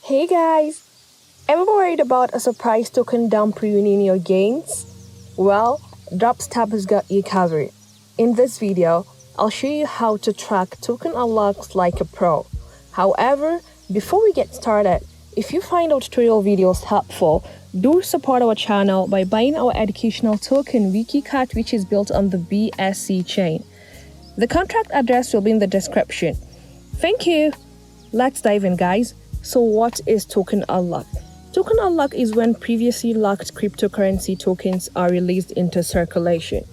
Hey guys! Ever worried about a surprise token dump ruining your gains? Well, DropsTab has got you covered. In this video, I'll show you how to track token unlocks like a pro. However, before we get started, if you find our tutorial videos helpful, do support our channel by buying our educational token WikiCat, which is built on the BSC chain. The contract address will be in the description. Thank you! Let's dive in, guys. So what is token unlock? Token unlock is when previously locked cryptocurrency tokens are released into circulation.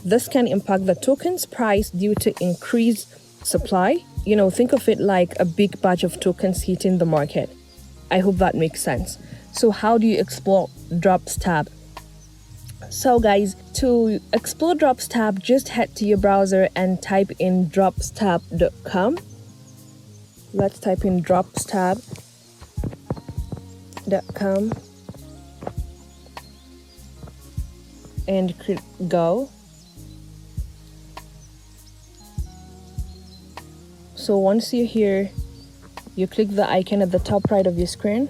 This can impact the token's price due to increased supply. Think of it like a big batch of tokens hitting the market. I hope that makes sense. So how do you explore DropsTab? So guys, to explore DropsTab, just head to your browser and type in dropstab.com. Let's type in dropstab.com and click go. So once you're here, you click the icon at the top right of your screen.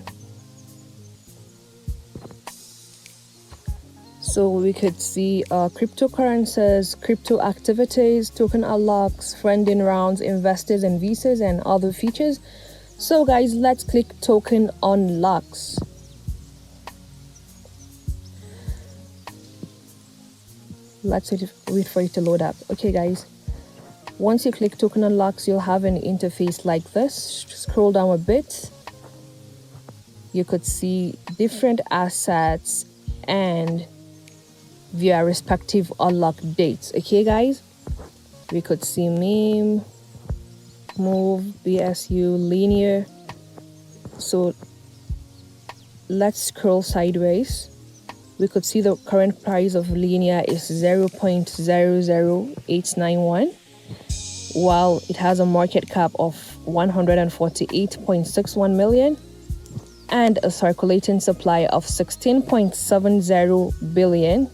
So we could see cryptocurrencies, crypto activities, token unlocks, friending rounds, investors and visas, and other features. So guys, let's click token unlocks. Let's wait for it to load up. Okay guys, once you click token unlocks, you'll have an interface like this. Scroll down a bit. You could see different assets and their respective unlock dates. Okay guys, we could see meme, move, BSU, LINEA. So let's scroll sideways. We could see the current price of LINEA is 0.00891, while it has a market cap of 148.61 million and a circulating supply of 16.70 billion.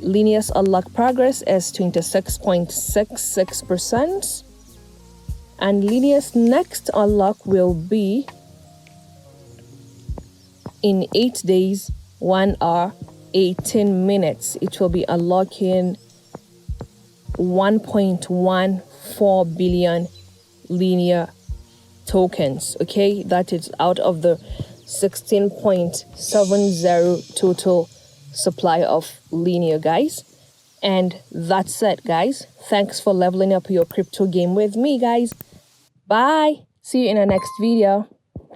LINEA's unlock progress is 26.66%, and LINEA's next unlock will be in 8 days, 1 hour, 18 minutes. It will be unlocking 1.14 billion LINEA tokens. Okay, that is out of the 16.70 total supply of LINEA, guys. And that's it, guys. Thanks for leveling up your crypto game with me, guys. Bye. See you in the next video.